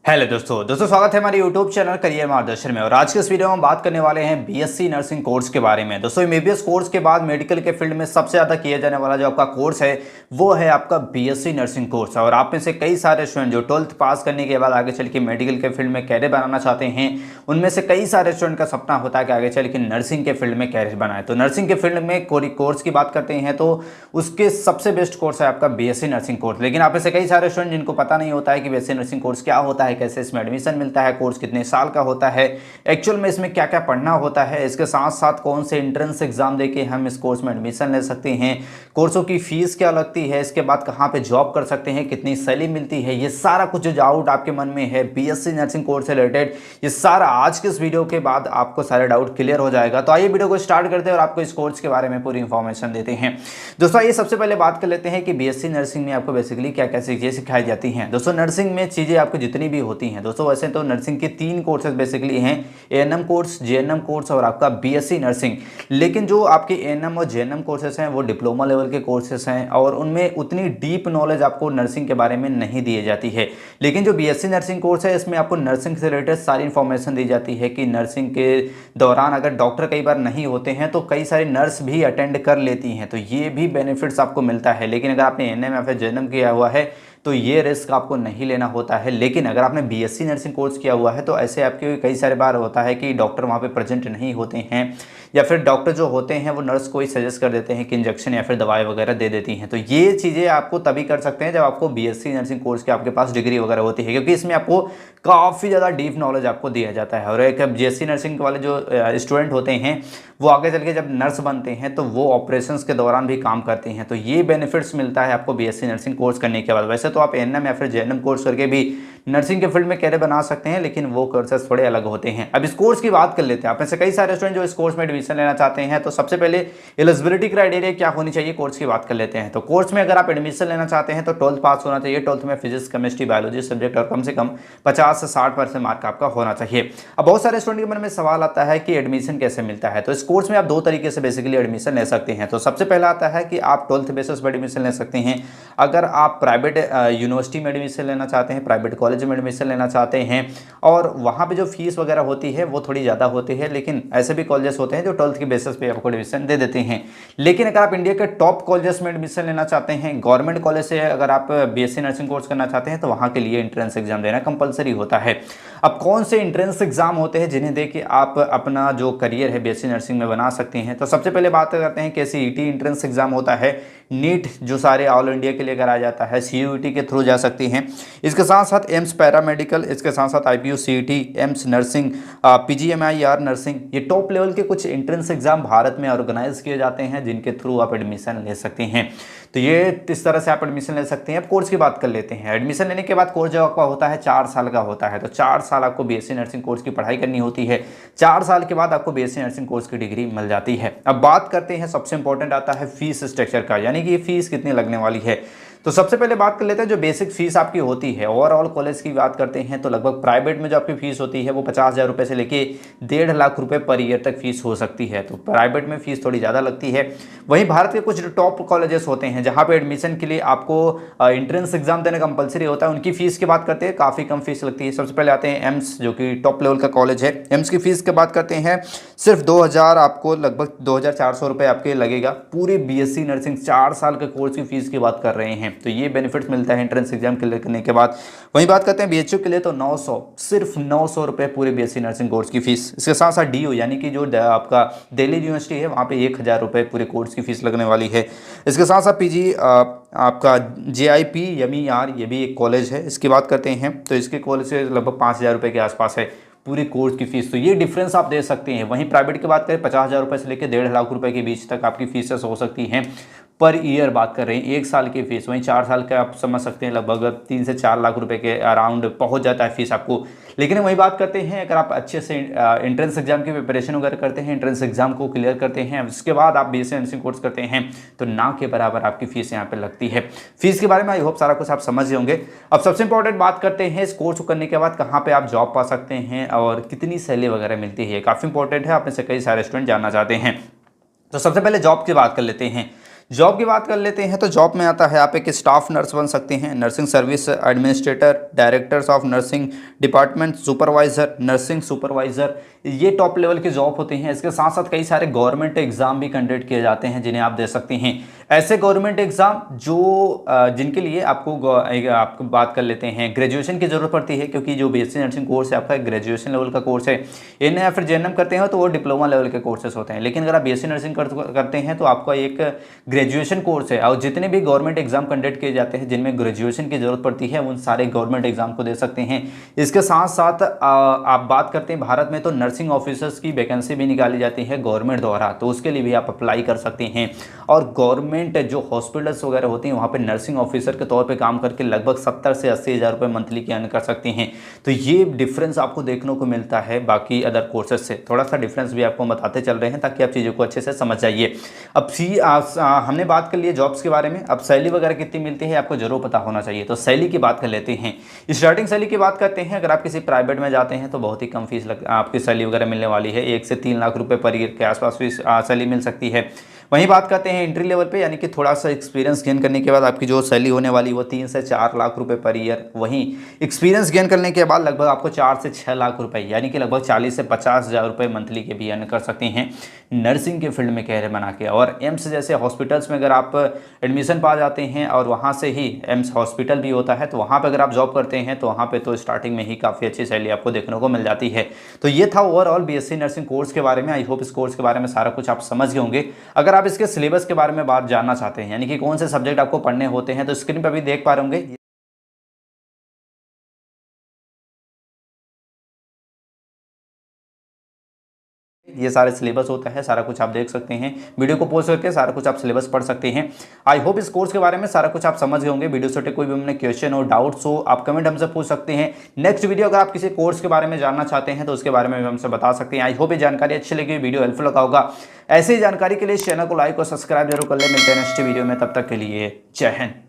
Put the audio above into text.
Hello दोस्तों स्वागत है हमारे यूट्यूब चैनल करियर मार्गदर्शन में। और आज के इस वीडियो में हम बात करने वाले हैं बीएससी नर्सिंग कोर्स के बारे में। दोस्तों एमबीबीएस कोर्स के बाद मेडिकल के फील्ड में सबसे ज़्यादा किया जाने वाला जो आपका कोर्स है वो है आपका बीएससी नर्सिंग कोर्स। और आप में से कई सारे स्टूडेंट जो 12th पास करने के बाद आगे चल के मेडिकल के फील्ड में कैरियर बनाना चाहते हैं, उनमें से कई सारे स्टूडेंट का सपना होता है कि आगे चल के नर्सिंग के फील्ड में कैरियर बनाए। तो नर्सिंग के फील्ड में कोर्स की बात करते हैं तो उसके सबसे बेस्ट कोर्स है आपका बीएससी नर्सिंग कोर्स। लेकिन आप में से कई सारे स्टूडेंट जिनको पता नहीं होता है कि बीएससी नर्सिंग कोर्स क्या होता है, कैसे इसमें एडमिशन मिलता है, कोर्स कितने साल का होता है, एक्चुअल में इसमें क्या क्या पढ़ना होता है, इसके साथ साथ कौन से एंट्रेंस एग्जाम देके हम इस कोर्स में एडमिशन ले सकते हैं, कोर्सों की फीस क्या लगती है, इसके बाद कहाँ पे जॉब कर सकते हैं, कितनी सैलरी मिलती है, ये सारा कुछ जो डाउट आपके मन में है बीएससी नर्सिंग कोर्स से रिलेटेड, ये सारा आज के इस वीडियो के बाद आपको सारे डाउट क्लियर हो जाएगा। तो आइए वीडियो को स्टार्ट करते हैं और आपको इस कोर्स के बारे में पूरी इंफॉर्मेशन देते हैं। दोस्तों ये सबसे पहले बात कर लेते हैं कि बीएससी नर्सिंग में आपको बेसिकली क्या क्या चीजें सिखाई जाती हैं। दोस्तों नर्सिंग में चीजें आपको जितनी भी होती हैं, दोस्तों वैसे तो नर्सिंग के 3 कोर्सेज बेसिकली हैं, एएनएम कोर्स, जेएनएम कोर्स और आपका बीएससी नर्सिंग। लेकिन जो आपके एएनएम और जेएनएम कोर्सेज हैं वो डिप्लोमा लेवल के कोर्सेज हैं और उनमें उतनी डीप नॉलेज आपको नर्सिंग के बारे में नहीं दी जाती है। लेकिन जो बीएससी नर्सिंग कोर्स है इसमें आपको नर्सिंग से रिलेटेड सारी इंफॉर्मेशन दी जाती है कि नर्सिंग के दौरान अगर डॉक्टर कई बार नहीं होते हैं तो कई सारी नर्स भी अटेंड कर लेती हैं, तो ये भी बेनिफिट्स आपको मिलता है। लेकिन अगर आपने एएनएम या फिर जेएनएम किया हुआ है तो ये रिस्क आपको नहीं लेना होता है। लेकिन अगर आपने बीएससी नर्सिंग कोर्स किया हुआ है तो ऐसे आपके कई सारे बार होता है कि डॉक्टर वहाँ पे प्रेजेंट नहीं होते हैं या फिर डॉक्टर जो होते हैं वो नर्स को ही सजेस्ट कर देते हैं कि इंजेक्शन या फिर दवाई वगैरह दे देती हैं। तो ये चीज़ें आपको तभी कर सकते हैं जब आपको बीएससी नर्सिंग कोर्स के आपके पास डिग्री वगैरह होती है, क्योंकि इसमें आपको काफ़ी ज़्यादा डीप नॉलेज आपको दिया जाता है। और एक बीएससी नर्सिंग वाले जो स्टूडेंट होते हैं वो आगे चल के जब नर्स बनते हैं तो वो ऑपरेशंस के दौरान भी काम करते हैं। तो ये बेनिफिट्स मिलता है आपको बीएससी नर्सिंग कोर्स करने के बाद। वैसे तो आप एएनएम या फिर जेएनएम कोर्स करके भी नर्सिंग के फील्ड में कैरियर बना सकते हैं, लेकिन वो कोर्सेस थोड़े अलग होते हैं। अब इस कोर्स की बात कर लेते हैं। आप में से कई सारे स्टूडेंट जो इस कोर्स में एडमिशन लेना चाहते हैं तो सबसे पहले एलिजिबिलिटी क्राइटेरिया क्या होनी चाहिए कोर्स की बात कर लेते हैं। तो कोर्स में अगर आप एडमिशन लेना चाहते हैं तो 12th पास होना चाहिए। 12th में फिजिक्स, केमिस्ट्री, बायोलॉजी सब्जेक्ट और कम से कम 50 से 60% मार्क आपका होना चाहिए। अब बहुत सारे स्टूडेंट के मन में सवाल आता है कि एडमिशन कैसे मिलता है। तो इस कोर्स में आप 2 तरीके से बेसिकली एडमिशन ले सकते हैं। तो सबसे पहला आता है कि आप 12th बेसिस पर एडमिशन ले सकते हैं। अगर आप प्राइवेट यूनिवर्सिटी में एडमिशन लेना चाहते हैं, प्राइवेट कॉलेज में एडमिशन लेना चाहते हैं और वहाँ पे जो फीस वगैरह होती है वो थोड़ी ज़्यादा होती है, लेकिन ऐसे भी कॉलेजेस होते हैं जो 12th की बेसिस पे आपको एडमिशन दे देते हैं। लेकिन अगर आप इंडिया के टॉप कॉलेजेस में एडमिशन लेना चाहते हैं, गवर्नमेंट कॉलेज से अगर आप बीएससी नर्सिंग कोर्स करना चाहते हैं तो वहाँ के लिए एंट्रेंस एग्जाम देना कंपलसरी होता है। अब कौन से एंट्रेंस एग्जाम होते हैं जिन्हें देके आप अपना जो करियर है बीएससी नर्सिंग में बना सकते हैं। तो सबसे पहले बात करते हैं कि सीईटी एंट्रेंस एग्जाम होता है, नीट जो सारे ऑल इंडिया के लिए कराया जाता है, सीयूईटी के थ्रू जा सकती हैं। इसके साथ साथ एम्स पैरामेडिकल, इसके साथ साथ IPU CET, AIIMS nursing, PGIMER nursing, ये टॉप लेवल के कुछ एंट्रेंस एग्जाम भारत में ऑर्गेनाइज किए जाते हैं जिनके थ्रू आप एडमिशन ले सकते हैं। तो ये इस तरह से आप एडमिशन ले सकते हैं। अब कोर्स की बात कर लेते हैं। एडमिशन लेने के बाद कोर्स जो आपका होता है 4 साल का होता है। तो 4 साल आपको बीएससी नर्सिंग कोर्स की पढ़ाई करनी होती है। 4 साल के बाद आपको बीएससी नर्सिंग कोर्स की डिग्री मिल जाती है। अब बात करते हैं, सबसे इंपॉर्टेंट आता है फीस स्ट्रक्चर का, यानी कि ये फीस कितनी लगने वाली है। तो सबसे पहले बात कर लेते हैं जो बेसिक फीस आपकी होती है। ओवरऑल कॉलेज की बात करते हैं तो लगभग प्राइवेट में जो आपकी फीस होती है वो 50,000 रुपये से लेके 1.5 लाख रुपए पर ईयर तक फीस हो सकती है। तो प्राइवेट में फीस थोड़ी ज़्यादा लगती है। वहीं भारत के कुछ टॉप कॉलेजेस होते हैं जहाँ पे एडमिशन के लिए आपको एंट्रेंस एग्जाम देना कंपलसरी होता है, उनकी फीस की बात करते हैं, काफ़ी कम फीस लगती है। सबसे पहले आते हैं एम्स, जो कि टॉप लेवल का कॉलेज है। एम्स की फीस की बात करते हैं सिर्फ 2,000, आपको लगभग 2,400 रुपये आपके लगेगा। पूरे बीएससी नर्सिंग 4 साल के कोर्स की फीस की बात कर रहे हैं, तो ये बेनिफिट्स मिलता है एंट्रेंस एग्जाम क्लियर करने के बाद। वहीं बात करते हैं बीएचयू के लिए तो 900, सिर्फ 900 रुपये पूरे बीएससी नर्सिंग कोर्स की फीस। इसके साथ साथ डीयू यानी कि जो आपका दिल्ली यूनिवर्सिटी है वहाँ पे 1,000 रुपये पूरे कोर्स की फीस लगने वाली है। इसके साथ साथ पीजी आपका JIPMER, ये भी एक कॉलेज है, इसकी बात करते हैं तो इसके कॉलेज से लगभग 5,000 रुपये के आसपास है पूरी कोर्स की फीस। तो ये डिफरेंस आप दे सकते हैं। वहीं प्राइवेट की बात करें 50,000 रुपये से लेकर 1.5 लाख रुपए के बीच तक आपकी फीसेस हो सकती हैं पर ईयर। बात कर रहे हैं 1 साल की फीस। वहीं 4 साल का आप समझ सकते हैं लगभग 3 से 4 लाख रुपए के अराउंड पहुंच जाता है फीस आपको। लेकिन वही बात करते हैं अगर आप अच्छे से एंट्रेंस एग्जाम की प्रिपरेशन वगैरह करते हैं, एंट्रेंस एग्जाम को क्लियर करते हैं, उसके बाद आप बीएससी नर्सिंग कोर्स करते हैं तो ना के बराबर आपकी फीस यहाँ पे लगती है। फीस के बारे में आई होप सारा कुछ आप समझ होंगे। अब सबसे इंपॉर्टेंट बात करते हैं इस कोर्स को करने के बाद कहाँ पे आप जॉब पा सकते हैं और कितनी सैलरी वगैरह मिलती है। काफ़ी इंपॉर्टेंट है, आप में से कई सारे स्टूडेंट जानना चाहते हैं। तो सबसे पहले जॉब की बात कर लेते हैं। जॉब की बात कर लेते हैं तो जॉब में आता है आप एक स्टाफ नर्स बन सकते हैं, nursing service administrator, directors of nursing department, supervisor, nursing supervisor, ये टॉप लेवल की जॉब होती हैं। इसके साथ साथ कई सारे गवर्नमेंट एग्जाम भी कंडक्ट किए जाते हैं जिन्हें आप दे सकते हैं। ऐसे गवर्नमेंट एग्जाम जो जिनके लिए आपको बात कर लेते हैं ग्रेजुएशन की जरूरत पड़ती है, क्योंकि जो बीएससी नर्सिंग कोर्स है आपका ग्रेजुएशन लेवल का कोर्स है। एनए या फिर जेएनएम करते हैं तो वो डिप्लोमा लेवल के कोर्सेज होते हैं, लेकिन अगर आप बीएससी नर्सिंग करते हैं तो आपका एक ग्रेजुएशन कोर्स है। और जितने भी गवर्नमेंट एग्जाम कंडक्ट किए जाते हैं जिनमें ग्रेजुएशन की जरूरत पड़ती है उन सारे गवर्नमेंट एग्जाम को दे सकते हैं। इसके साथ साथ आप बात करते हैं भारत में तो नर्सिंग ऑफिसर्स की वैकेंसी भी निकाली जाती है गवर्नमेंट द्वारा, तो उसके लिए भी आप अप्लाई कर सकते हैं। और गवर्नमेंट जो हॉस्पिटल्स वगैरह होती हैं वहाँ पे नर्सिंग ऑफिसर के तौर पे काम करके लगभग 70 से 80 हज़ार रुपये मंथली की अर्न कर सकते हैं। तो ये डिफरेंस आपको देखने को मिलता है बाकी अदर कोर्सेज से। थोड़ा सा डिफरेंस भी आपको बताते चल रहे हैं ताकि आप चीज़ों को अच्छे से समझ जाइए। अब हमने बात कर ली जॉब्स के बारे में, अब सैलरी वगैरह कितनी मिलती है आपको जरूर पता होना चाहिए। तो सैलरी की बात कर लेते हैं। स्टार्टिंग सैलरी की बात करते हैं, अगर आप किसी प्राइवेट में जाते हैं तो बहुत ही कम फीस आपकी सैलरी वगैरह मिलने वाली है। 1 से 3 लाख रुपए पर ईयर के आसपास फीस सैलरी मिल सकती है। वहीं बात करते हैं एंट्री लेवल पे, यानी कि थोड़ा सा एक्सपीरियंस गेन करने के बाद आपकी जो सैलरी होने वाली वो 3 से 4 लाख रुपए पर ईयर। वहीं एक्सपीरियंस गेन करने के बाद लगभग आपको 4 से 6 लाख रुपए, यानी कि लगभग 40 से 50 हज़ार रुपये मंथली के भी अर्न कर सकते हैं नर्सिंग के फील्ड में कैरियर बना के। और एम्स जैसे हॉस्पिटल्स में अगर आप एडमिशन पा जाते हैं और वहाँ से ही एम्स हॉस्पिटल भी होता है तो वहाँ पर अगर आप जॉब करते हैं तो वहाँ पर तो स्टार्टिंग में ही काफ़ी अच्छी सैलरी आपको देखने को मिल जाती है। तो ये था ओवरऑल बीएससी नर्सिंग कोर्स के बारे में। आई होप इस कोर्स के बारे में सारा कुछ आप समझ गए होंगे। अगर आप इसके सिलेबस के बारे में बात जानना चाहते हैं, यानी कि कौन से सब्जेक्ट आपको पढ़ने होते हैं, तो स्क्रीन पर भी देख पा रहे होंगे ये सारे सिलेबस होता है, सारा कुछ आप देख सकते हैं। वीडियो को पॉज करके सारा कुछ आप सिलेबस पढ़ सकते हैं। आई होप इस कोर्स के बारे में सारा कुछ आप समझ गए होंगे। वीडियो से कोई भी हमने क्वेश्चन और डाउट्स हो आप कमेंट हमसे पूछ सकते हैं। नेक्स्ट वीडियो अगर आप किसी कोर्स के बारे में जानना चाहते हैं तो उसके बारे में भी हमसे बता सकते हैं। आई होप ये जानकारी अच्छी लगी, वीडियो हेल्पफुल लगा होगा। ऐसी जानकारी के लिए चैनल को लाइक और सब्सक्राइब जरूर कर ले। मिलते हैं नेक्स्ट वीडियो में, तब तक के लिए जय हिंद।